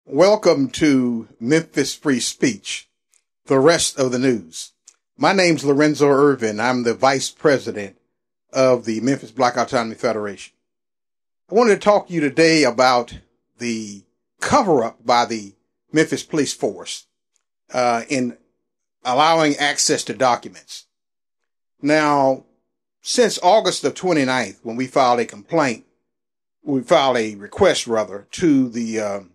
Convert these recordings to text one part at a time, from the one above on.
Welcome to Memphis Free Speech, the rest of the news. My name's Bro.Ervin. I'm the Vice President of the Memphis Black Autonomy Federation. I wanted to talk to you today about the cover-up by the Memphis Police Force in allowing access to documents. Now, since August the 29th, when we filed a request to the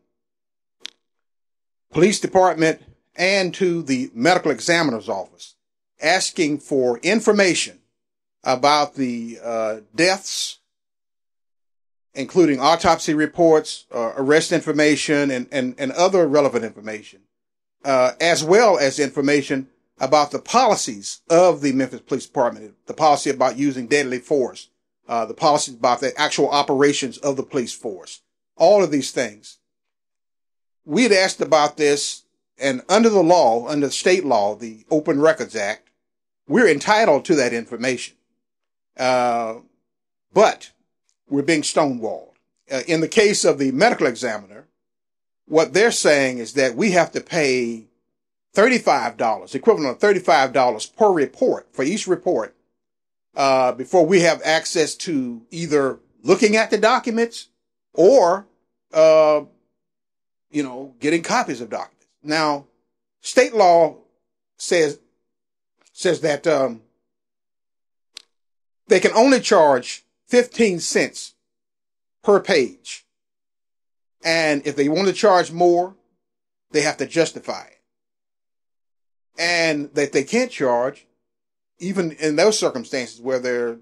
police department and to the medical examiner's office asking for information about the deaths, including autopsy reports, arrest information, and other relevant information, as well as information about the policies of the Memphis Police Department, the policy about using deadly force, the policies about the actual operations of the police force, all of these things. We had asked about this, and under the law, under state law, the Open Records Act, we're entitled to that information. But we're being stonewalled. In the case of the medical examiner, what they're saying is that we have to pay $35, equivalent of $35 per report, for each report, before we have access to either looking at the documents or getting copies of documents. Now, state law says that they can only charge 15 cents per page. And if they want to charge more, they have to justify it. And that they can't charge, even in those circumstances where there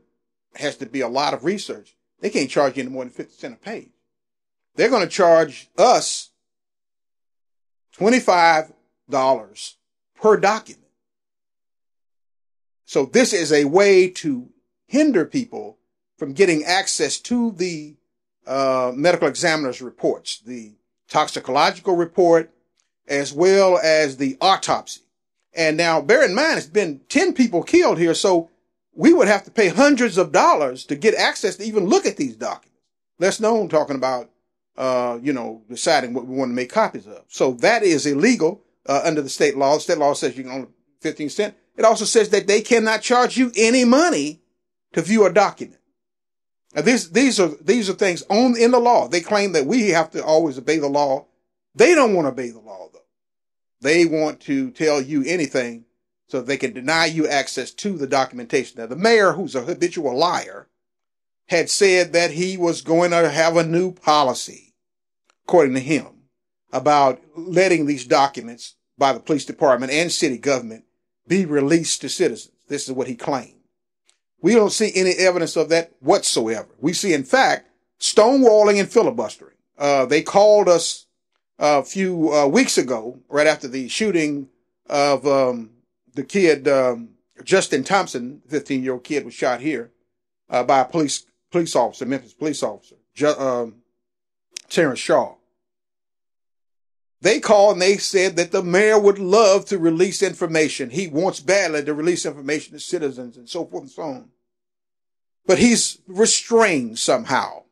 has to be a lot of research, they can't charge any more than 50 cents a page. They're going to charge us $25 per document. So this is a way to hinder people from getting access to the medical examiner's reports, the toxicological report, as well as the autopsy. And now, bear in mind, it's been 10 people killed here, so we would have to pay hundreds of dollars to get access to even look at these documents. Less known talking about deciding what we want to make copies of. So that is illegal under the state law. The state law says you can only 15 cents. It also says that they cannot charge you any money to view a document. Now, these are things in the law. They claim that we have to always obey the law. They don't want to obey the law, though. They want to tell you anything so they can deny you access to the documentation. Now, the mayor, who's a habitual liar, had said that he was going to have a new policy, according to him, about letting these documents by the police department and city government be released to citizens. This is what he claimed. We don't see any evidence of that whatsoever. We see, in fact, stonewalling and filibustering. They called us a few weeks ago, right after the shooting of the kid, Justin Thompson, 15-year-old kid, was shot here by a police officer, Memphis police officer, Terrence Shaw. They called and they said that the mayor would love to release information. He wants badly to release information to citizens and so forth and so on. But he's restrained somehow.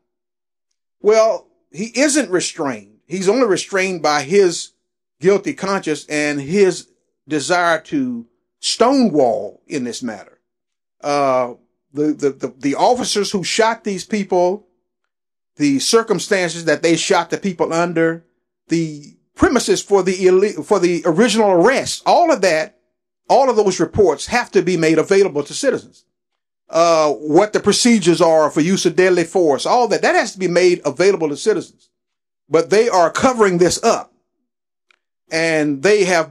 Well, he isn't restrained. He's only restrained by his guilty conscience and his desire to stonewall in this matter. The officers who shot these people, the circumstances that they shot the people under, the premises for the original arrest, all of those reports have to be made available to citizens. What the procedures are for use of deadly force, all that has to be made available to citizens. But they are covering this up. And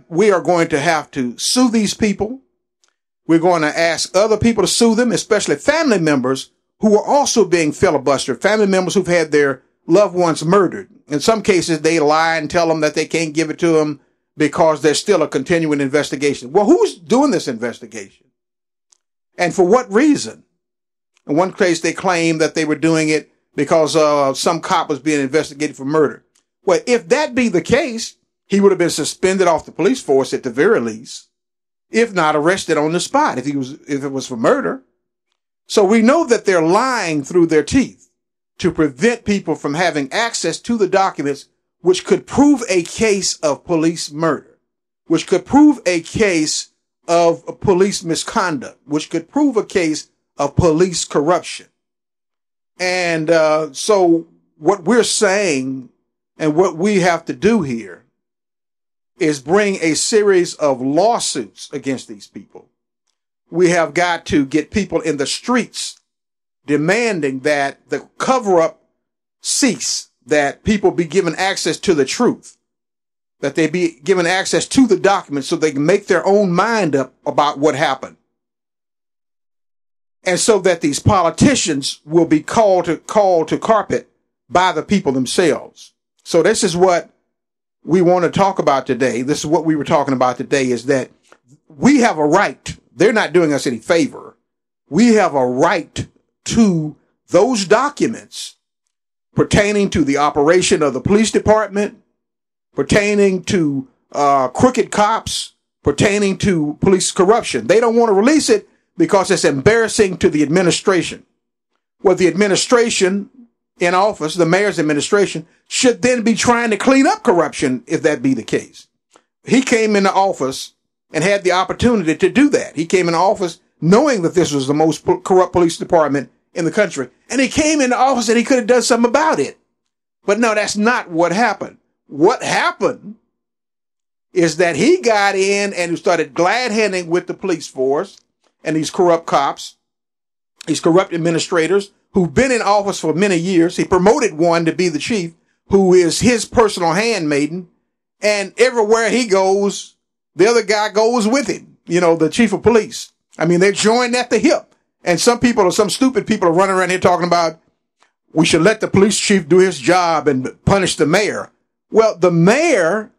we are going to have to sue these people. We're going to ask other people to sue them, especially family members who are also being filibustered, family members who've had their loved ones murdered. In some cases, they lie and tell them that they can't give it to them because there's still a continuing investigation. Well, who's doing this investigation? And for what reason? In one case, they claim that they were doing it because some cop was being investigated for murder. Well, if that be the case, he would have been suspended off the police force at the very least, if not arrested on the spot, if it was for murder. So we know that they're lying through their teeth to prevent people from having access to the documents which could prove a case of police murder, which could prove a case of police misconduct, which could prove a case of police corruption. And so what we're saying and what we have to do here is bring a series of lawsuits against these people. We have got to get people in the streets demanding that the cover-up cease, that people be given access to the truth, that they be given access to the documents so they can make their own mind up about what happened. And so that these politicians will be called to carpet by the people themselves. So this is what we want to talk about today. This is what we were talking about today, is that we have a right. They're not doing us any favor. We have a right to those documents pertaining to the operation of the police department, pertaining to crooked cops, pertaining to police corruption. They don't want to release it because it's embarrassing to the administration. Well, the administration in office, the mayor's administration, should then be trying to clean up corruption if that be the case. He came into office and had the opportunity to do that. He came into office knowing that this was the most corrupt police department in the country. And he came into office and he could have done something about it. But no, that's not what happened. What happened is that he got in and started glad-handing with the police force and these corrupt cops, these corrupt administrators who've been in office for many years. He promoted one to be the chief, who is his personal handmaiden. And everywhere he goes, the other guy goes with him, the chief of police. I mean, they're joined at the hip. And some stupid people are running around here talking about we should let the police chief do his job and punish the mayor. Well, the mayor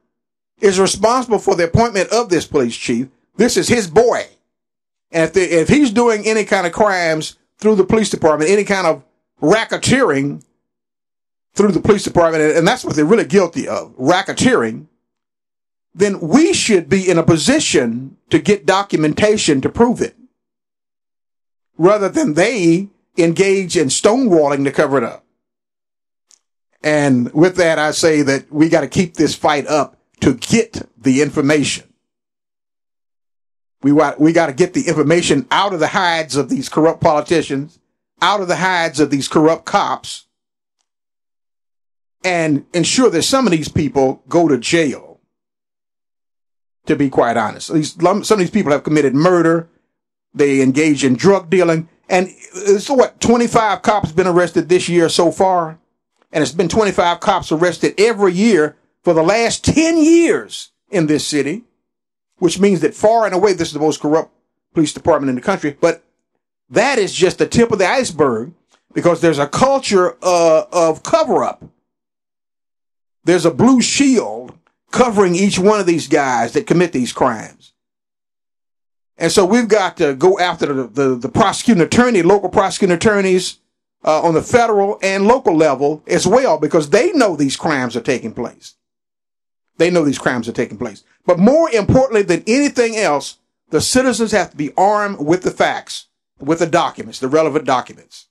is responsible for the appointment of this police chief. This is his boy. And if he's doing any kind of crimes through the police department, any kind of racketeering through the police department, and that's what they're really guilty of, racketeering, then we should be in a position to get documentation to prove it, rather than they engage in stonewalling to cover it up. And with that, I say that we got to keep this fight up to get the information. We got to get the information out of the hides of these corrupt politicians, out of the hides of these corrupt cops, and ensure that some of these people go to jail, to be quite honest. Some of these people have committed murder. They engage in drug dealing. And so 25 cops been arrested this year so far. And it's been 25 cops arrested every year for the last 10 years in this city, which means that far and away, this is the most corrupt police department in the country. But that is just the tip of the iceberg, because there's a culture of cover-up. There's a blue shield covering each one of these guys that commit these crimes. And so we've got to go after the prosecuting attorney, local prosecuting attorneys on the federal and local level as well, because they know these crimes are taking place. They know these crimes are taking place. But more importantly than anything else, the citizens have to be armed with the facts, with the documents, the relevant documents.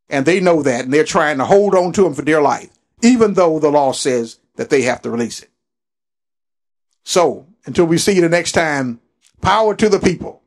And they know that, and they're trying to hold on to them for dear life, even though the law says that they have to release it. So, until we see you the next time, power to the people.